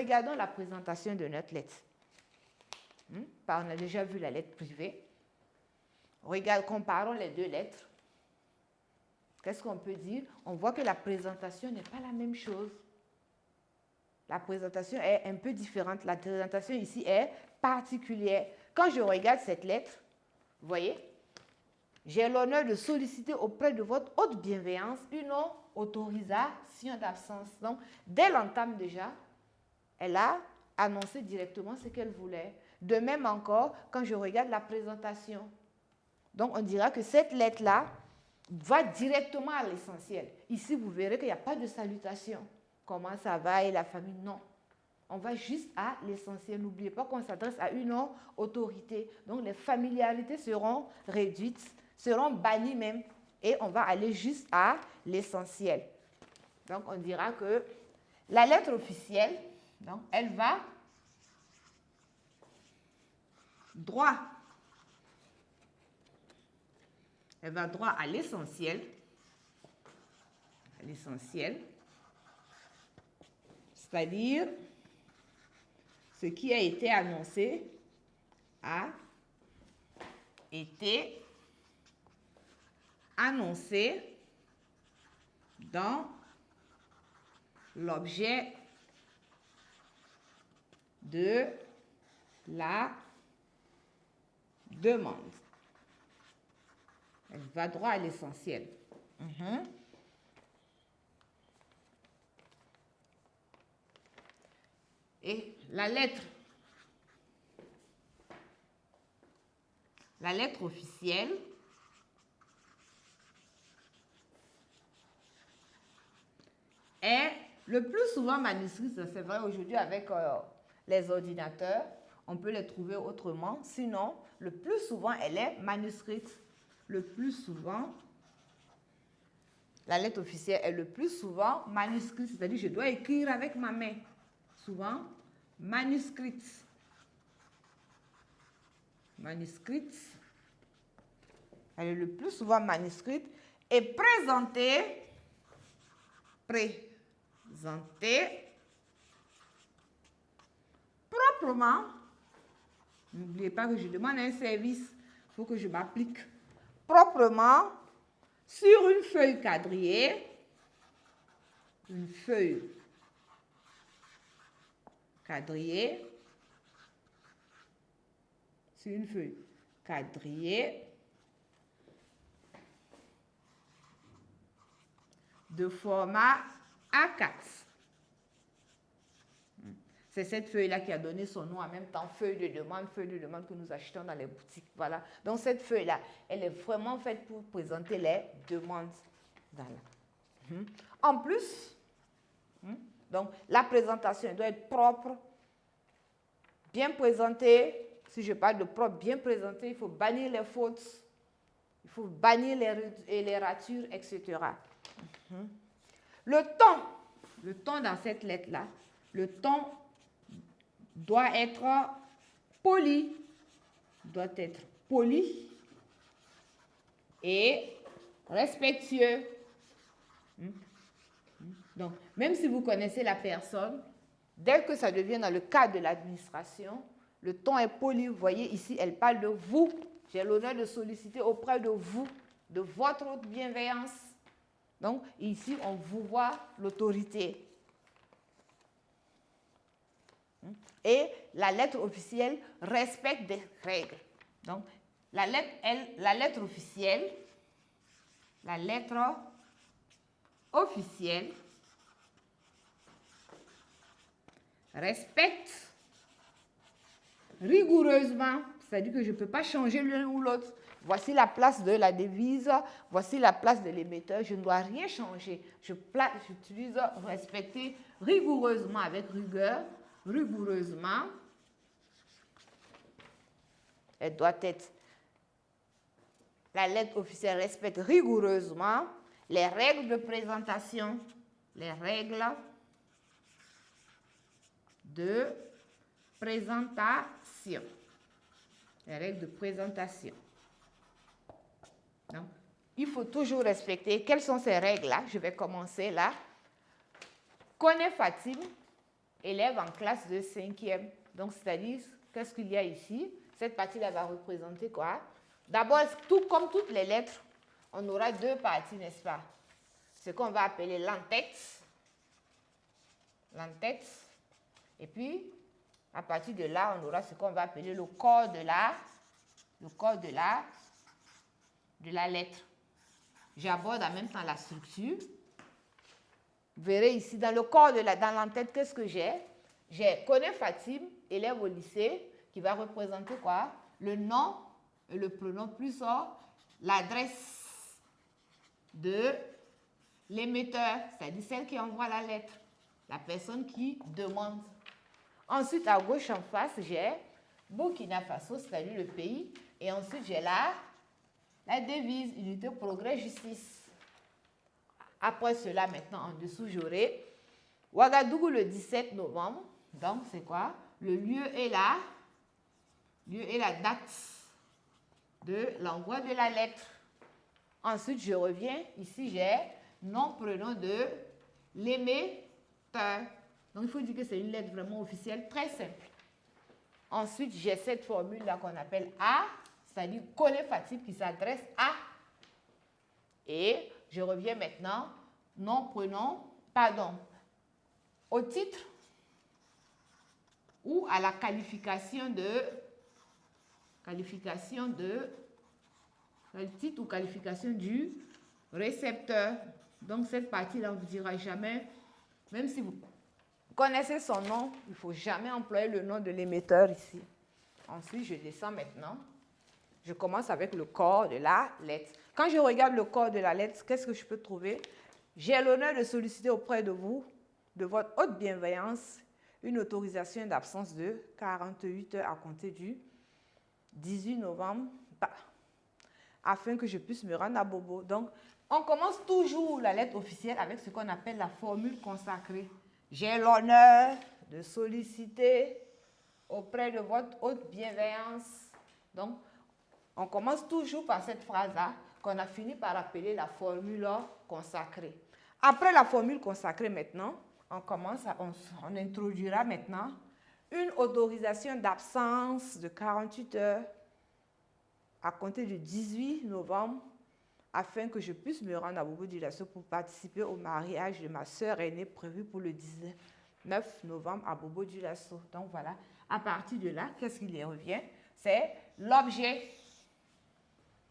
regardons la présentation de notre lettre. On a déjà vu la lettre privée. Comparons les deux lettres. Qu'est-ce qu'on peut dire? On voit que la présentation n'est pas la même chose. La présentation est un peu différente. La présentation ici est particulière. Quand je regarde cette lettre, vous voyez, j'ai l'honneur de solliciter auprès de votre haute bienveillance une autorisation d'absence. Donc, dès l'entame déjà, elle a annoncé directement ce qu'elle voulait. De même encore, quand je regarde la présentation. Donc, on dira que cette lettre-là va directement à l'essentiel. Ici, vous verrez qu'il n'y a pas de salutation. Comment ça va et la famille? Non. On va juste à l'essentiel. N'oubliez pas qu'on s'adresse à une autorité. Donc, les familiarités seront réduites, seront bannies même. Et on va aller juste à l'essentiel. Donc, on dira que la lettre officielle, donc, elle va droit. Elle va droit à l'essentiel. À l'essentiel. C'est-à-dire, ce qui a été annoncé a été annoncé dans l'objet de la demande. Elle va droit à l'essentiel. Et la lettre officielle est le plus souvent manuscrite. C'est vrai aujourd'hui avec les ordinateurs, on peut les trouver autrement. Sinon, le plus souvent, elle est manuscrite. Le plus souvent, la lettre officielle est le plus souvent manuscrite, c'est-à-dire je dois écrire avec ma main. Souvent, manuscrite. Manuscrite. Elle est le plus souvent manuscrite et présentée proprement. N'oubliez pas que je demande un service, il faut que je m'applique proprement sur une feuille quadrillée, une feuille quadrillée, sur une feuille quadrillée de format A4. C'est cette feuille-là qui a donné son nom en même temps, feuille de demande que nous achetons dans les boutiques. Voilà. Donc, cette feuille-là, elle est vraiment faite pour présenter les demandes. Voilà. En plus, donc, la présentation doit être propre, bien présentée. Si je parle de propre, bien présentée, il faut bannir les fautes, il faut bannir les ratures, etc. Le ton dans cette lettre-là, le ton doit être poli, et respectueux. Donc, même si vous connaissez la personne, dès que ça devient dans le cadre de l'administration, le ton est poli. Vous voyez, ici, elle parle de vous. J'ai l'honneur de solliciter auprès de vous, de votre bienveillance. Donc, ici, on vous voit l'autorité. Et la lettre officielle respecte des règles. Donc, la lettre officielle respecte rigoureusement, c'est-à-dire que je ne peux pas changer l'un ou l'autre. Voici la place de la devise, voici la place de l'émetteur, je ne dois rien changer. J'utilise respecter rigoureusement avec rigueur, rigoureusement. Elle doit être, la lettre officielle respecte rigoureusement les règles de présentation, les règles de présentation. Les règles de présentation. Donc, il faut toujours respecter. Quelles sont ces règles-là? Je vais commencer là. Connais Fatim, élève en classe de 5e. Donc, c'est-à-dire, qu'est-ce qu'il y a ici? Cette partie-là va représenter quoi? D'abord, tout comme toutes les lettres, on aura deux parties, n'est-ce pas? Ce qu'on va appeler l'entête. L'entête. Et puis, à partir de là, on aura ce qu'on va appeler le corps de la lettre. J'aborde en même temps la structure. Vous verrez ici, dans le corps dans l'entête, qu'est-ce que j'ai? J'ai Koné Fatim, élève au lycée, qui va représenter quoi? Le nom et le prénom plus l'adresse de l'émetteur, c'est-à-dire celle qui envoie la lettre, la personne qui demande. Ensuite, à gauche en face, j'ai Burkina Faso, c'est-à-dire le pays. Et ensuite, j'ai la devise, unité, progrès, justice. Après cela, maintenant, en dessous, j'aurai Ouagadougou le 17 novembre. Donc, c'est quoi? Le lieu et la date de l'envoi de la lettre. Ensuite, je reviens. Ici, j'ai nom, prénom de l'émetteur. Donc, il faut dire que c'est une lettre vraiment officielle, très simple. Ensuite, j'ai cette formule-là qu'on appelle A, c'est-à-dire Koné Fatim qui s'adresse à. Et je reviens maintenant, nom, prénom, pardon, au titre ou à la qualification de le titre ou qualification du récepteur. Donc, cette partie-là, on ne vous dira jamais, même si vous connaissez son nom, il ne faut jamais employer le nom de l'émetteur ici. Ensuite, je descends maintenant. Je commence avec le corps de la lettre. Quand je regarde le corps de la lettre, qu'est-ce que je peux trouver? J'ai l'honneur de solliciter auprès de vous, de votre haute bienveillance, une autorisation d'absence de 48 heures à compter du 18 novembre, afin que je puisse me rendre à Bobo. Donc, on commence toujours la lettre officielle avec ce qu'on appelle la formule consacrée. J'ai l'honneur de solliciter auprès de votre haute bienveillance. Donc, on commence toujours par cette phrase-là qu'on a fini par appeler la formule consacrée. Après la formule consacrée maintenant, on introduira maintenant une autorisation d'absence de 48 heures à compter du 18 novembre afin que je puisse me rendre à Bobo-Dioulasso pour participer au mariage de ma sœur aînée prévu pour le 19 novembre à Bobo-Dioulasso. Donc voilà, à partir de là, qu'est-ce qui y revient? C'est l'objet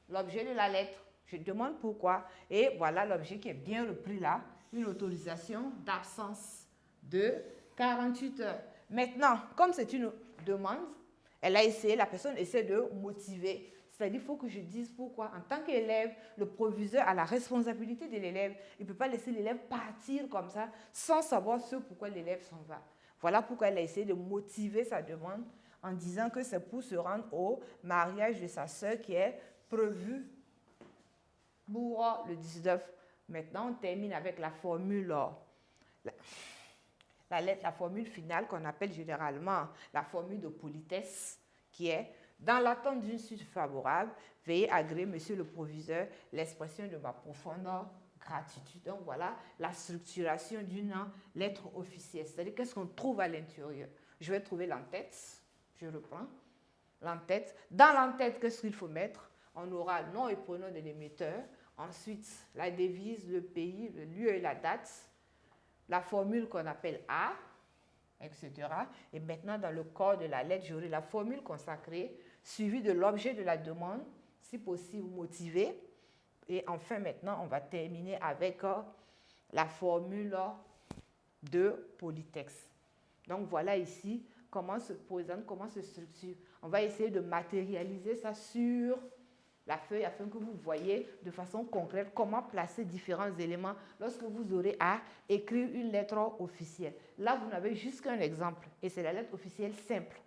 de la lettre. Je demande pourquoi. Et voilà l'objet qui est bien repris là, une autorisation d'absence de 48 heures. Maintenant, comme c'est une demande, la personne essaie de motiver. C'est-à-dire qu'il faut que je dise pourquoi. En tant qu'élève, le proviseur a la responsabilité de l'élève. Il ne peut pas laisser l'élève partir comme ça sans savoir ce pourquoi l'élève s'en va. Voilà pourquoi elle a essayé de motiver sa demande en disant que c'est pour se rendre au mariage de sa sœur qui est prévu pour le 19. Maintenant, on termine avec la formule, la formule finale qu'on appelle généralement la formule de politesse, qui est dans l'attente d'une suite favorable, veuillez agréer, monsieur le proviseur, l'expression de ma profonde gratitude. Donc voilà la structuration d'une lettre officielle. C'est-à-dire qu'est-ce qu'on trouve à l'intérieur. Je vais trouver l'entête. Je reprends. L'entête. Dans l'entête, qu'est-ce qu'il faut mettre? On aura nom et prénom de l'émetteur. Ensuite, la devise, le pays, le lieu et la date. La formule qu'on appelle A, etc. Et maintenant, dans le corps de la lettre, j'aurai la formule consacrée, suivie de l'objet de la demande, si possible motivé. Et enfin, maintenant, on va terminer avec la formule de politexte. Donc, voilà ici comment se présente, comment se structure. On va essayer de matérialiser ça sur la feuille afin que vous voyez de façon concrète comment placer différents éléments lorsque vous aurez à écrire une lettre officielle. Là, vous n'avez juste qu'un exemple et c'est la lettre officielle simple.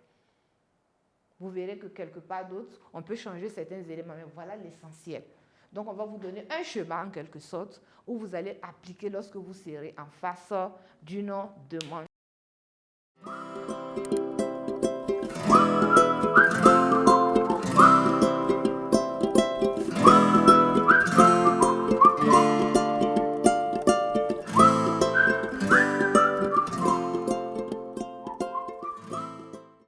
Vous verrez que quelque part d'autre, on peut changer certains éléments, mais voilà l'essentiel. Donc, on va vous donner un schéma en quelque sorte où vous allez appliquer lorsque vous serez en face d'une demande.